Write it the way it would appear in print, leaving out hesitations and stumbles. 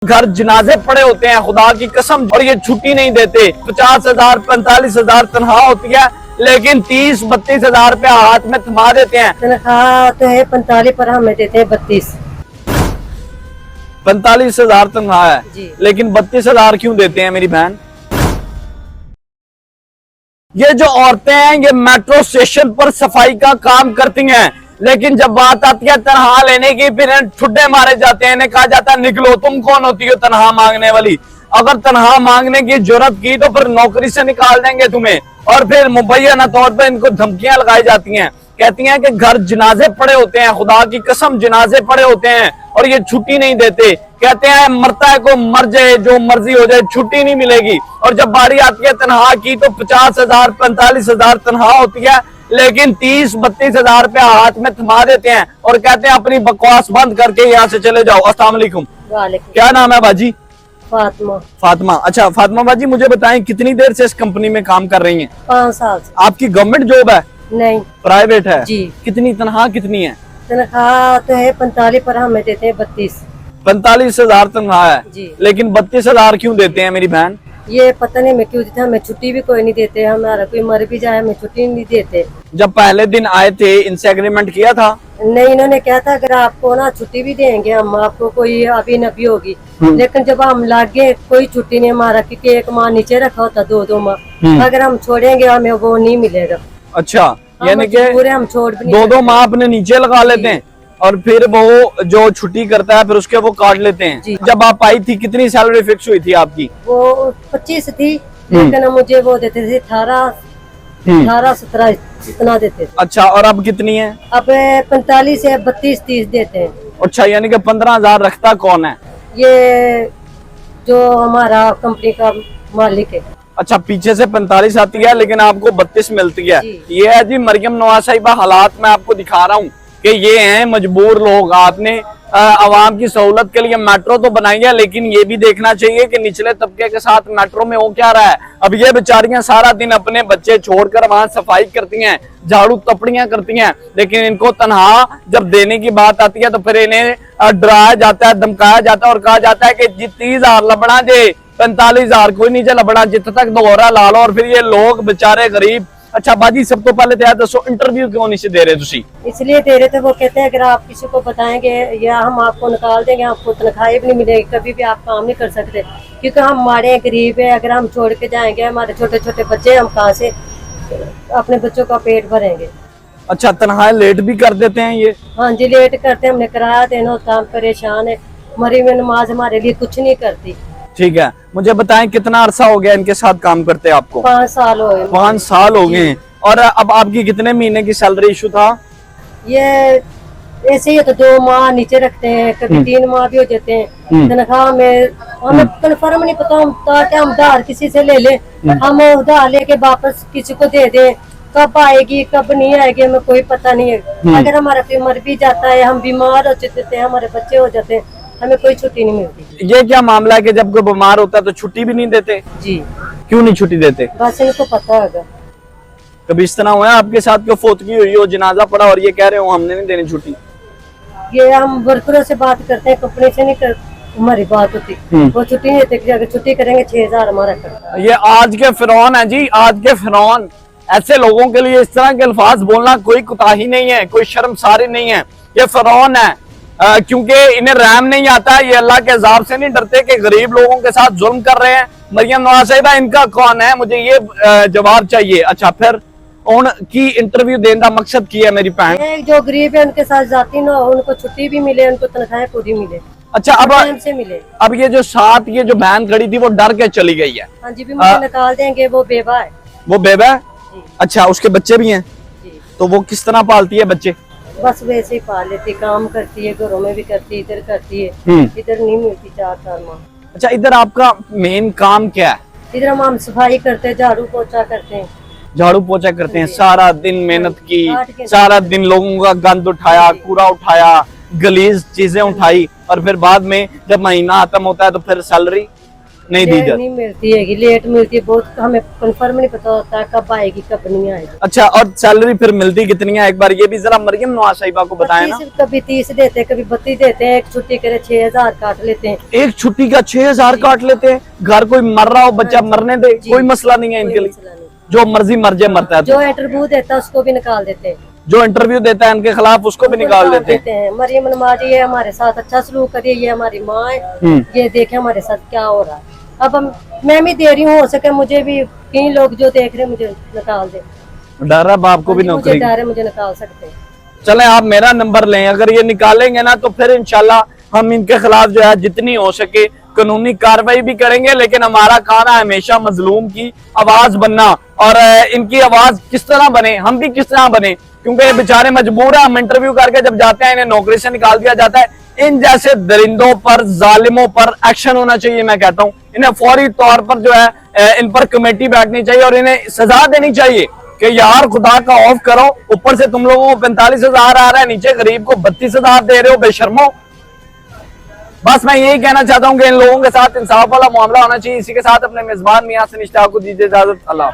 घर जनाजे पड़े होते हैं खुदा की कसम, और ये छुट्टी नहीं देते। 50,000 45,000 तनख्वाह होती है, लेकिन 30-32,000 रुपया हाथ में थमा देते हैं। तनख्वाह तो है 45 पर हमें देते हैं 32। 45,000 तनख्वाह है जी। लेकिन 32,000 क्यों देते हैं मेरी बहन? ये जो औरतें हैं ये मेट्रो स्टेशन पर सफाई का काम करती हैं, लेकिन जब बात आती है तनख्वाह लेने की फिर ठुड्डे मारे जाते हैं। इन्हें कहा जाता है निकलो, तुम कौन होती हो तनख्वाह मांगने वाली? अगर तनख्वाह मांगने की जरूरत की तो फिर नौकरी से निकाल देंगे तुम्हें। और फिर मुबैना तौर पर इनको धमकियां लगाई जाती हैं, कहती हैं कि घर जनाजे पड़े होते हैं, खुदा की कसम जनाजे पड़े होते हैं और ये छुट्टी नहीं देते। कहते हैं मरता है को मर जाए, जो मर्जी हो जाए, छुट्टी नहीं मिलेगी। और जब बारी आती है तनख्वाह की तो 50,000 45,000 तनख्वाह होती है, लेकिन 30-32,000 रुपया हाथ में थमा देते हैं और कहते हैं अपनी बकवास बंद करके यहाँ से चले जाओ। अस्सलाम वालेकुम। क्या नाम है बाजी? फातिमा। फातिमा। अच्छा फातिमा बाजी, मुझे बताएं कितनी देर से इस कंपनी में काम कर रही हैं? 5 साल से। आपकी गवर्नमेंट जॉब है? नहीं, प्राइवेट है जी। कितनी तनख्वाह कितनी है? तनख्वाह तो है 45 पर हमें देते हैं 32। 45,000 तनख्वाह है जी। लेकिन 32,000 क्यों देते हैं मेरी बहन? ये पता नहीं मैं क्यों देते, हमें छुट्टी भी कोई नहीं देते। हमारा कोई मर भी जाए हमें छुट्टी नहीं देते। जब पहले दिन आए थे इनसे एग्रीमेंट किया था? नहीं, इन्होंने कहा था अगर आपको ना छुट्टी भी देंगे हम आपको, कोई अभी नबी होगी। लेकिन जब हम लागे कोई छुट्टी नहीं हमारा, क्योंकि 1 माह नीचे रखा होता, 2-2 माह। अगर हम छोड़ेंगे हमें वो नहीं मिलेगा। अच्छा, यानी कि हम छोड़ भी नहीं 2-2 माह अपने नीचे लगा लेते हैं और फिर वो जो छुट्टी करता है फिर उसके वो काट लेते हैं। जब आप आई थी कितनी सैलरी फिक्स हुई थी आपकी? वो 25 थी, लेकिन मुझे वो देते थे 18-17 इतना देते थे। अच्छा, और अब कितनी है? अब 45 से 32-30 देते हैं। अच्छा, यानी कि 15,000 रखता कौन है? ये जो हमारा कंपनी का मालिक है। अच्छा, पीछे से 45 आती है लेकिन आपको 32 मिलती है। ये है जी मरियम नवाज साहिबा हालात मैं आपको दिखा रहा हूँ कि ये हैं मजबूर लोग। आपने आवाम की सहूलत के लिए मेट्रो तो बनाई है, लेकिन ये भी देखना चाहिए कि निचले तबके के साथ मेट्रो में हो क्या रहा है। अब ये बेचारियां सारा दिन अपने बच्चे छोड़कर वहां सफाई करती हैं, झाड़ू तपड़ियां करती हैं, लेकिन इनको तनख्वाह जब देने की बात आती है तो फिर इन्हें डराया जाता है, धमकाया जाता है और कहा जाता है कि जी 30,000 लबड़ा जे 45,000 कोई नहीं लबड़ा, जित तक दोहरा ला लो। और फिर ये लोग बेचारे गरीब। अच्छा बाजी, सब तो पहले तो दसो इंटरव्यू क्यों नहीं से दे रहे तुसी? इसलिए दे रहे थे, वो कहते हैं अगर आप किसी को बताएंगे या हम आपको निकाल देंगे, आपको तनख्वाह भी नहीं मिलेगी, कभी भी आप काम नहीं कर सकते, क्योंकि हम हमारे गरीब है। अगर हम छोड़ के जाएंगे हमारे छोटे छोटे बच्चे, हम कहाँ से अपने बच्चों का पेट भरेंगे? अच्छा, तनख्वाह लेट भी कर देते हैं ये? हाँ जी, लेट करते हैं, हमने किराया देना होता, हम परेशान है। मरी में नमाज हमारे लिए कुछ नहीं करती। ठीक है, मुझे बताएं कितना अरसा हो गया इनके साथ काम करते आपको? 5 साल हो गए। 5 साल हो गए। और अब आपकी कितने महीने की सैलरी इशू था? ये ऐसे ही तो 2 माह नीचे रखते हैं, कभी 3 माह भी हो जाते हैं। तनख्वाह में हमें कन्फर्म नहीं पता, हम ताकि हम उधार किसी से ले लें, हम उधार लेके वापस किसी को दे दें, कब आएगी कब नहीं आएगी हमें कोई पता नहीं है। अगर हमारा कोई मर भी जाता है, हम बीमार हो जाते हैं, हमारे बच्चे हो जाते हैं, हमें कोई छुट्टी नहीं मिलती। ये क्या मामला है कि जब कोई बीमार होता है तो छुट्टी भी नहीं देते? जी। क्यों नहीं छुट्टी देते? बस इनको पता होगा। कभी इस तरह हुआ है आपके साथ कि फोतगी हुई हो, जनाजा पड़ा और ये कह रहे हो हमने नहीं देनी छुट्टी? ये हम वर्करों से बात करते हैं, कंपनी से नहीं कर हमारी बात होती। वो छुट्टी नहीं देते, अगर छुट्टी करेंगे 6,000 हमारा करता है। ये आज के फिरौन है जी, आज के फिरौन। ऐसे लोगों के लिए इस तरह के अल्फाज बोलना कोई कुताही नहीं है, कोई शर्मसारी नहीं है। ये फिरौन है क्योंकि इन्हें रहम नहीं आता। ये अल्लाह के अज़ाब से नहीं डरते कि गरीब लोगों के साथ जुल्म कर रहे हैं। मरियम नवाज साहिबा इनका कौन है, मुझे ये जवाब चाहिए। अच्छा, फिर उनकी इंटरव्यू देने का मकसद की है मेरी बहन? जो गरीब है उनके साथ जाती ना, उनको छुट्टी भी मिले, उनको तनख्वाह पूरी मिले। अच्छा, अब से मिले। अब ये जो साथ ये जो बहन खड़ी थी वो डर के चली गई है? हाँ जी, भी मुझे निकाल देंगे, वो बेवा है। वो बेवा है? अच्छा, उसके बच्चे भी हैं? जी। तो वो किस तरह पालती है बच्चे? बस वैसे ही पाल लेती, काम करती है, घरों में भी करती है, इधर करती है। इधर नहीं मिलती 4-4 माह। अच्छा, इधर आपका मेन काम क्या है? इधर हम सफाई करते हैं, झाड़ू पोछा करते हैं। झाड़ू पोछा करते हैं, सारा दिन मेहनत की, सारा दिन लोगों का गंद उठाया, कूड़ा उठाया, गलीज चीजें उठाई, और फिर बाद में जब महीना खत्म होता है तो फिर सैलरी नहीं दी जाती। नहीं मिलती है, लेट मिलती है बहुत, हमें कंफर्म नहीं पता होता कब आएगी कब नहीं आएगी। अच्छा, और सैलरी फिर मिलती कितनी है, एक बार ये भी जरा मरियम नवाज साहिबा को बताएं ना। कभी 30 देते हैं, कभी 32 देते हैं, एक छुट्टी करे 6000 काट लेते हैं। एक छुट्टी का 6000 काट लेते हैं। घर कोई मर रहा हो, बच्चा मरने दे, कोई मसला नहीं है इनके लिए, जो मर्जी मर जाए मरता है। जो इंटरव्यू देता है उसको भी निकाल देते हैं, जो इंटरव्यू देता है इनके खिलाफ उसको भी निकाल देते हैं। मरियम नवाज ये हमारे साथ अच्छा सलूक करिए, ये हमारी माँ है, ये देखे हमारे साथ क्या हो रहा है। अब मैं भी दे रही हूँ, हो सके मुझे भी कई लोग जो देख रहे हैं मुझे निकाल दे। डर है बाप को भी नौकरी, डर है, मुझे निकाल सकते हैं। चले आप मेरा नंबर लें, अगर ये निकालेंगे ना तो फिर इंशाल्लाह हम इनके खिलाफ जो है जितनी हो सके कानूनी कार्रवाई भी करेंगे। लेकिन हमारा काम है हमेशा मजलूम की आवाज बनना, और इनकी आवाज किस तरह बने, हम भी किस तरह बने, क्योंकि ये बेचारे मजबूर है। हम इंटरव्यू करके जब जाते हैं इन्हें नौकरी से निकाल दिया जाता है। इन जैसे दरिंदों पर, जालिमों पर एक्शन होना चाहिए। मैं कहता हूँ इन्हें फौरी तौर पर जो है इन पर कमेटी बैठनी चाहिए और इन्हें सजा देनी चाहिए कि यार खुदा का ऑफ करो, ऊपर से तुम लोगों को 45,000 आ रहा है, नीचे गरीब को 32,000 दे रहे हो, बेशर्मो। बस मैं यही कहना चाहता हूँ कि इन लोगों के साथ इंसाफ वाला मामला होना चाहिए। इसी के साथ अपने मेजबान मियां से निश्ता को दीजिए इजाजत। अल्लाह।